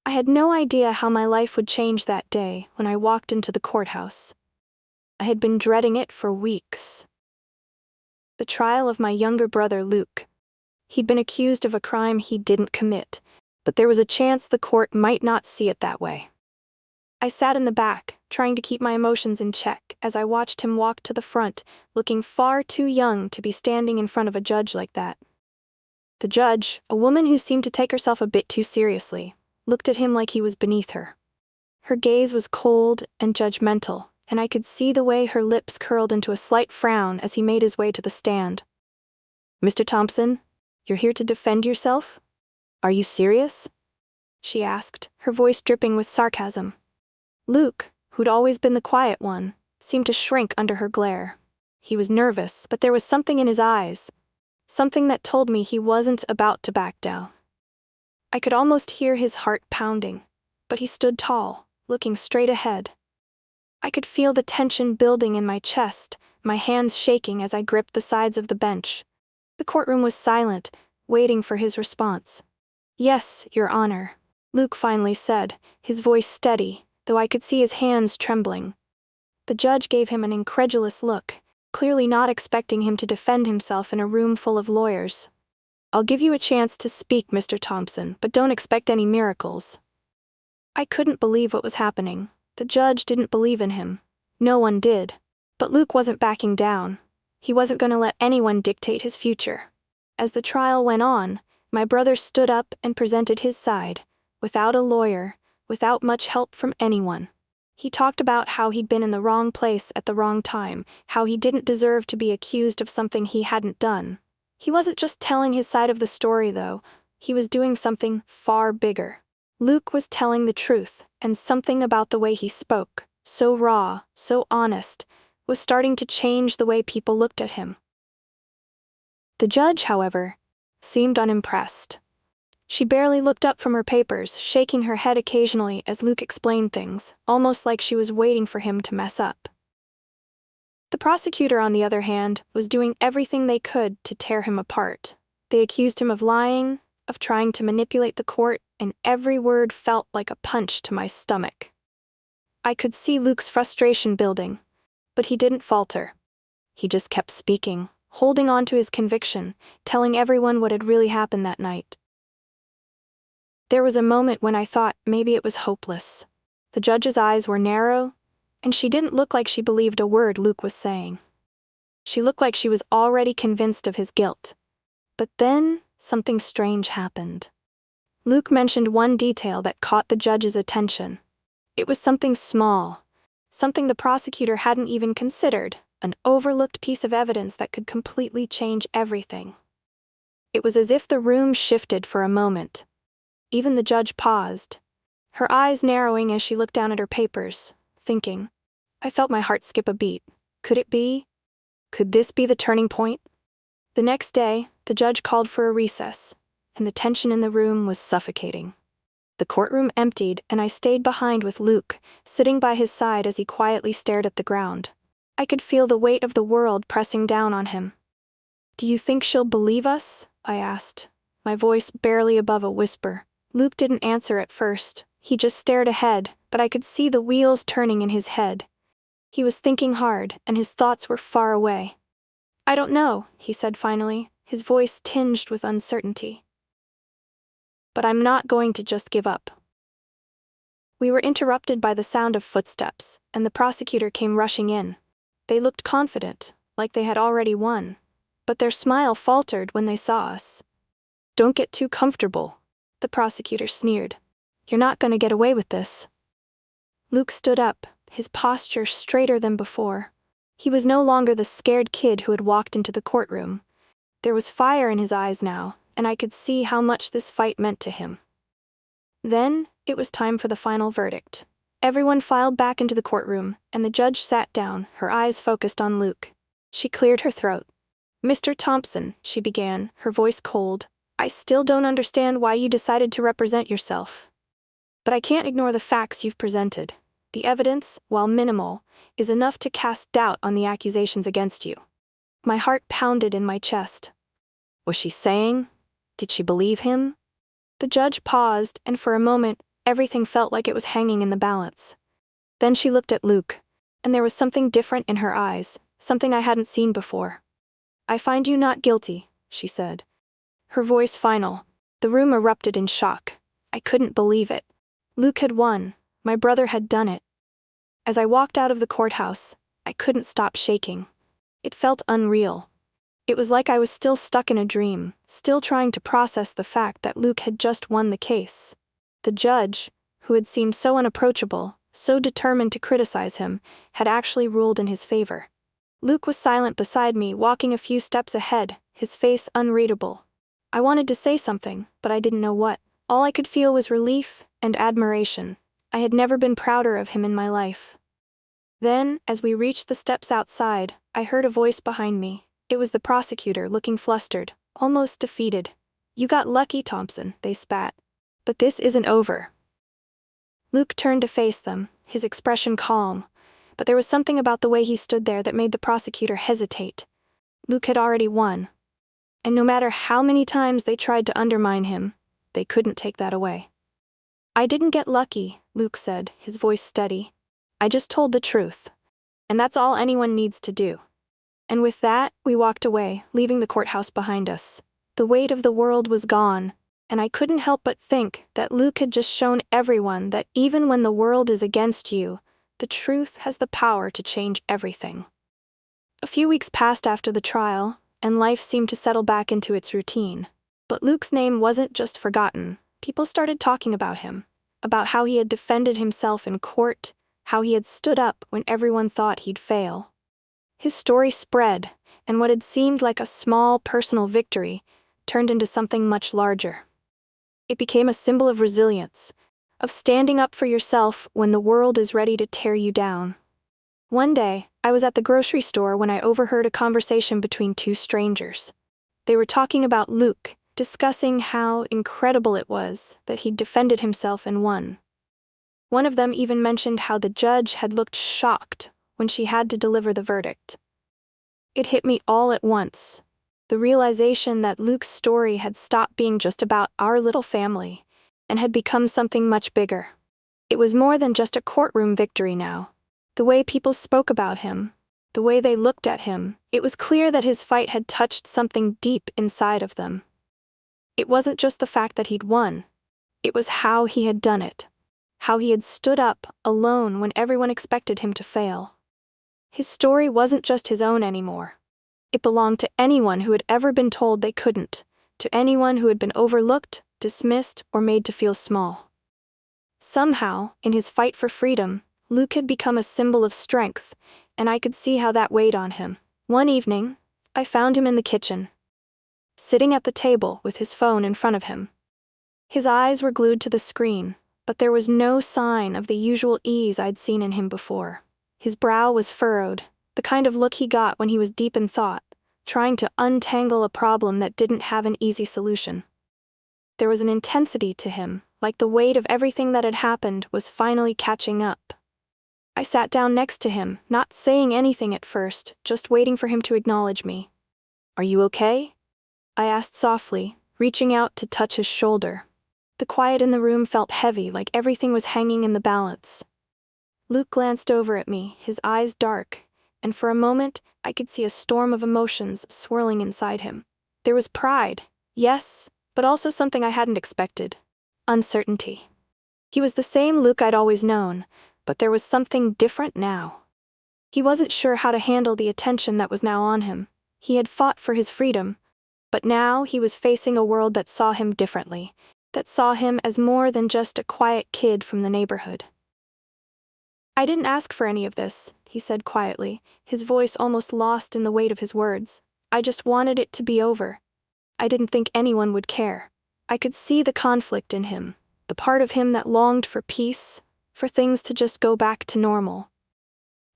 I had no idea how my life would change that day when I walked into the courthouse. I had been dreading it for weeks. The trial of my younger brother Luke. He'd been accused of a crime he didn't commit, but there was a chance the court might not see it that way. I sat in the back, trying to keep my emotions in check as I watched him walk to the front, looking far too young to be standing in front of a judge like that. The judge, a woman who seemed to take herself a bit too seriously, looked at him like he was beneath her. Her gaze was cold and judgmental, and I could see the way her lips curled into a slight frown as he made his way to the stand. "Mr. Thompson, you're here to defend yourself? Are you serious?" she asked, her voice dripping with sarcasm. Luke, who'd always been the quiet one, seemed to shrink under her glare. He was nervous, but there was something in his eyes, something that told me he wasn't about to back down. I could almost hear his heart pounding, but he stood tall, looking straight ahead. I could feel the tension building in my chest, my hands shaking as I gripped the sides of the bench. The courtroom was silent, waiting for his response. "Yes, Your Honor," Luke finally said, his voice steady, though I could see his hands trembling. The judge gave him an incredulous look, clearly not expecting him to defend himself in a room full of lawyers. "I'll give you a chance to speak, Mr. Thompson, but don't expect any miracles." I couldn't believe what was happening. The judge didn't believe in him. No one did. But Luke wasn't backing down. He wasn't going to let anyone dictate his future. As the trial went on, my brother stood up and presented his side, without a lawyer, without much help from anyone. He talked about how he'd been in the wrong place at the wrong time, how he didn't deserve to be accused of something he hadn't done. He wasn't just telling his side of the story, though. He was doing something far bigger. Luke was telling the truth, and something about the way he spoke, so raw, so honest, was starting to change the way people looked at him. The judge, however, seemed unimpressed. She barely looked up from her papers, shaking her head occasionally as Luke explained things, almost like she was waiting for him to mess up. The prosecutor, on the other hand, was doing everything they could to tear him apart. They accused him of lying, of trying to manipulate the court, and every word felt like a punch to my stomach. I could see Luke's frustration building, but he didn't falter. He just kept speaking, holding on to his conviction, telling everyone what had really happened that night. There was a moment when I thought maybe it was hopeless. The judge's eyes were narrow, and she didn't look like she believed a word Luke was saying. She looked like she was already convinced of his guilt. But then, something strange happened. Luke mentioned one detail that caught the judge's attention. It was something small, something the prosecutor hadn't even considered, an overlooked piece of evidence that could completely change everything. It was as if the room shifted for a moment. Even the judge paused, her eyes narrowing as she looked down at her papers, thinking. I felt my heart skip a beat. Could it be? Could this be the turning point? The next day, the judge called for a recess, and the tension in the room was suffocating. The courtroom emptied, and I stayed behind with Luke, sitting by his side as he quietly stared at the ground. I could feel the weight of the world pressing down on him. "Do you think she'll believe us?" I asked, my voice barely above a whisper. Luke didn't answer at first. He just stared ahead, but I could see the wheels turning in his head. He was thinking hard, and his thoughts were far away. "I don't know," he said finally, his voice tinged with uncertainty. "But I'm not going to just give up." We were interrupted by the sound of footsteps, and the prosecutor came rushing in. They looked confident, like they had already won, but their smile faltered when they saw us. "Don't get too comfortable," the prosecutor sneered. "You're not going to get away with this." Luke stood up, his posture straighter than before. He was no longer the scared kid who had walked into the courtroom. There was fire in his eyes now, and I could see how much this fight meant to him. Then, it was time for the final verdict. Everyone filed back into the courtroom, and the judge sat down, her eyes focused on Luke. She cleared her throat. "Mr. Thompson," she began, her voice cold, "I still don't understand why you decided to represent yourself. But I can't ignore the facts you've presented. The evidence, while minimal, is enough to cast doubt on the accusations against you." My heart pounded in my chest. Was she saying? Did she believe him? The judge paused, and for a moment, everything felt like it was hanging in the balance. Then she looked at Luke, and there was something different in her eyes, something I hadn't seen before. "I find you not guilty," she said. Her voice final. The room erupted in shock. I couldn't believe it. Luke had won. My brother had done it. As I walked out of the courthouse, I couldn't stop shaking. It felt unreal. It was like I was still stuck in a dream, still trying to process the fact that Luke had just won the case. The judge, who had seemed so unapproachable, so determined to criticize him, had actually ruled in his favor. Luke was silent beside me, walking a few steps ahead, his face unreadable. I wanted to say something, but I didn't know what. All I could feel was relief and admiration. I had never been prouder of him in my life. Then, as we reached the steps outside, I heard a voice behind me. It was the prosecutor, looking flustered, almost defeated. "You got lucky, Thompson," they spat. "But this isn't over." Luke turned to face them, his expression calm, but there was something about the way he stood there that made the prosecutor hesitate. Luke had already won. And no matter how many times they tried to undermine him, they couldn't take that away. "I didn't get lucky," Luke said, his voice steady. "I just told the truth. And that's all anyone needs to do." And with that, we walked away, leaving the courthouse behind us. The weight of the world was gone, and I couldn't help but think that Luke had just shown everyone that even when the world is against you, the truth has the power to change everything. A few weeks passed after the trial, and life seemed to settle back into its routine. But Luke's name wasn't just forgotten. People started talking about him, about how he had defended himself in court, how he had stood up when everyone thought he'd fail. His story spread, and what had seemed like a small personal victory turned into something much larger. It became a symbol of resilience, of standing up for yourself when the world is ready to tear you down. One day, I was at the grocery store when I overheard a conversation between two strangers. They were talking about Luke, discussing how incredible it was that he'd defended himself and won. One of them even mentioned how the judge had looked shocked when she had to deliver the verdict. It hit me all at once. The realization that Luke's story had stopped being just about our little family and had become something much bigger. It was more than just a courtroom victory now. The way people spoke about him, the way they looked at him, it was clear that his fight had touched something deep inside of them. It wasn't just the fact that he'd won. It was how he had done it. How he had stood up, alone when everyone expected him to fail. His story wasn't just his own anymore. It belonged to anyone who had ever been told they couldn't, to anyone who had been overlooked, dismissed, or made to feel small. Somehow, in his fight for freedom, Luke had become a symbol of strength, and I could see how that weighed on him. One evening, I found him in the kitchen, sitting at the table with his phone in front of him. His eyes were glued to the screen, but there was no sign of the usual ease I'd seen in him before. His brow was furrowed, the kind of look he got when he was deep in thought, trying to untangle a problem that didn't have an easy solution. There was an intensity to him, like the weight of everything that had happened was finally catching up. I sat down next to him, not saying anything at first, just waiting for him to acknowledge me. "Are you okay?" I asked softly, reaching out to touch his shoulder. The quiet in the room felt heavy, like everything was hanging in the balance. Luke glanced over at me, his eyes dark, and for a moment, I could see a storm of emotions swirling inside him. There was pride, yes, but also something I hadn't expected. Uncertainty. He was the same Luke I'd always known, but there was something different now. He wasn't sure how to handle the attention that was now on him. He had fought for his freedom, but now he was facing a world that saw him differently, that saw him as more than just a quiet kid from the neighborhood. "I didn't ask for any of this," he said quietly, his voice almost lost in the weight of his words. "I just wanted it to be over. I didn't think anyone would care." I could see the conflict in him, the part of him that longed for peace, for things to just go back to normal.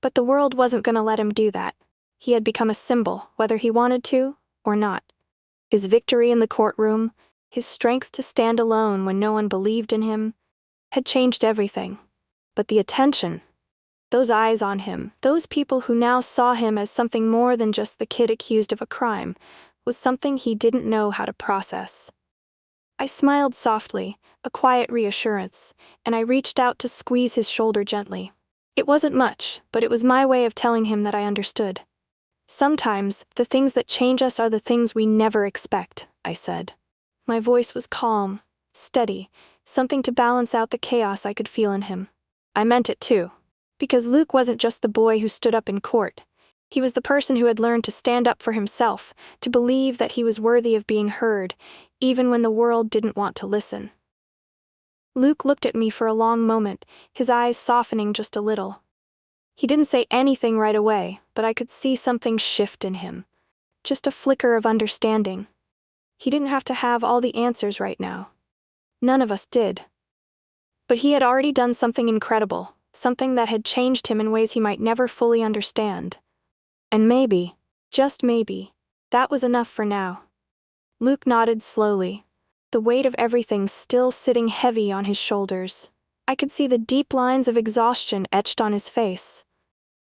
But the world wasn't going to let him do that. He had become a symbol, whether he wanted to or not. His victory in the courtroom, his strength to stand alone when no one believed in him, had changed everything. But the attention, those eyes on him, those people who now saw him as something more than just the kid accused of a crime, was something he didn't know how to process. I smiled softly, a quiet reassurance, and I reached out to squeeze his shoulder gently. It wasn't much, but it was my way of telling him that I understood. Sometimes, the things that change us are the things we never expect, I said. My voice was calm, steady, something to balance out the chaos I could feel in him. I meant it too. Because Luke wasn't just the boy who stood up in court. He was the person who had learned to stand up for himself, to believe that he was worthy of being heard, even when the world didn't want to listen. Luke looked at me for a long moment, his eyes softening just a little. He didn't say anything right away, but I could see something shift in him. Just a flicker of understanding. He didn't have to have all the answers right now. None of us did. But he had already done something incredible, something that had changed him in ways he might never fully understand. And maybe, just maybe, that was enough for now. Luke nodded slowly, the weight of everything still sitting heavy on his shoulders. I could see the deep lines of exhaustion etched on his face.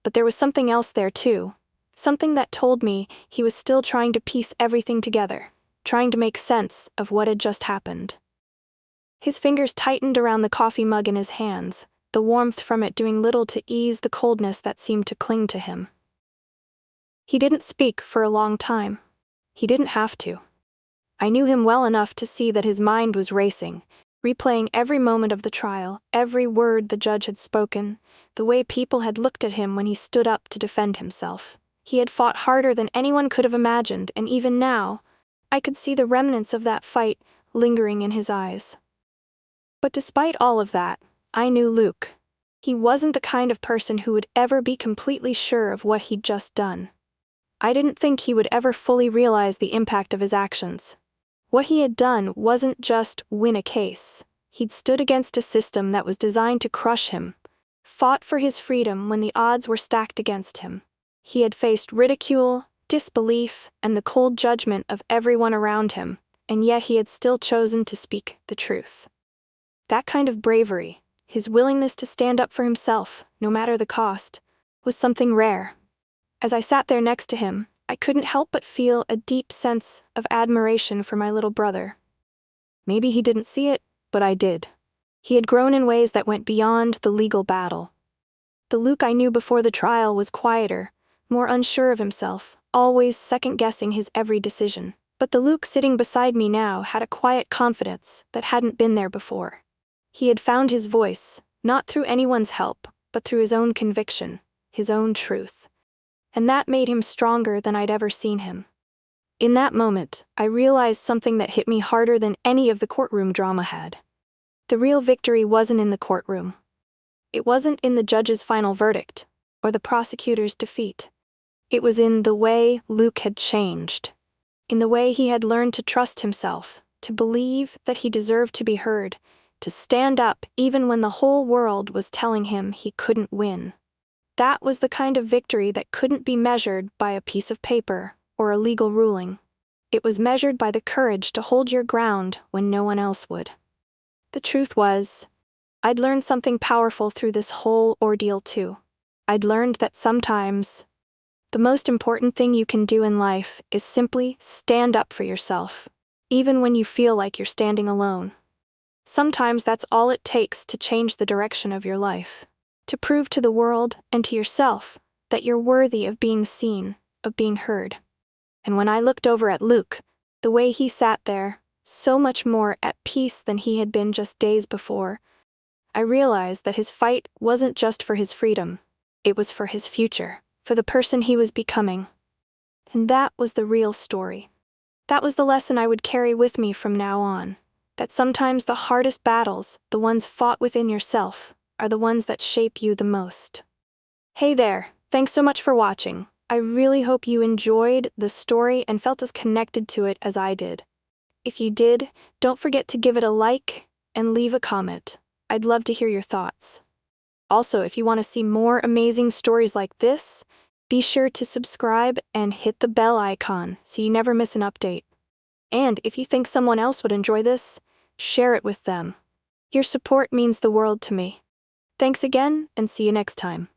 But there was something else there too, something that told me he was still trying to piece everything together, trying to make sense of what had just happened. His fingers tightened around the coffee mug in his hands, the warmth from it doing little to ease the coldness that seemed to cling to him. He didn't speak for a long time. He didn't have to. I knew him well enough to see that his mind was racing, replaying every moment of the trial, every word the judge had spoken, the way people had looked at him when he stood up to defend himself. He had fought harder than anyone could have imagined, and even now, I could see the remnants of that fight lingering in his eyes. But despite all of that, I knew Luke. He wasn't the kind of person who would ever be completely sure of what he'd just done. I didn't think he would ever fully realize the impact of his actions. What he had done wasn't just win a case. He'd stood against a system that was designed to crush him, fought for his freedom when the odds were stacked against him. He had faced ridicule, disbelief, and the cold judgment of everyone around him, and yet he had still chosen to speak the truth. That kind of bravery, his willingness to stand up for himself, no matter the cost, was something rare. As I sat there next to him, I couldn't help but feel a deep sense of admiration for my little brother. Maybe he didn't see it, but I did. He had grown in ways that went beyond the legal battle. The Luke I knew before the trial was quieter, more unsure of himself, always second-guessing his every decision. But the Luke sitting beside me now had a quiet confidence that hadn't been there before. He had found his voice, not through anyone's help, but through his own conviction, his own truth. And that made him stronger than I'd ever seen him. In that moment, I realized something that hit me harder than any of the courtroom drama had. The real victory wasn't in the courtroom. It wasn't in the judge's final verdict, or the prosecutor's defeat. It was in the way Luke had changed. In the way he had learned to trust himself, to believe that he deserved to be heard, to stand up even when the whole world was telling him he couldn't win. That was the kind of victory that couldn't be measured by a piece of paper or a legal ruling. It was measured by the courage to hold your ground when no one else would. The truth was, I'd learned something powerful through this whole ordeal too. I'd learned that sometimes the most important thing you can do in life is simply stand up for yourself, even when you feel like you're standing alone. Sometimes that's all it takes to change the direction of your life. To prove to the world and to yourself that you're worthy of being seen, of being heard. And when I looked over at Luke, the way he sat there, so much more at peace than he had been just days before, I realized that his fight wasn't just for his freedom, it was for his future, for the person he was becoming. And that was the real story. That was the lesson I would carry with me from now on, that sometimes the hardest battles, the ones fought within yourself, are the ones that shape you the most. Hey there, thanks so much for watching. I really hope you enjoyed the story and felt as connected to it as I did. If you did, don't forget to give it a like and leave a comment. I'd love to hear your thoughts. Also, if you want to see more amazing stories like this, be sure to subscribe and hit the bell icon so you never miss an update. And if you think someone else would enjoy this, share it with them. Your support means the world to me. Thanks again, and see you next time.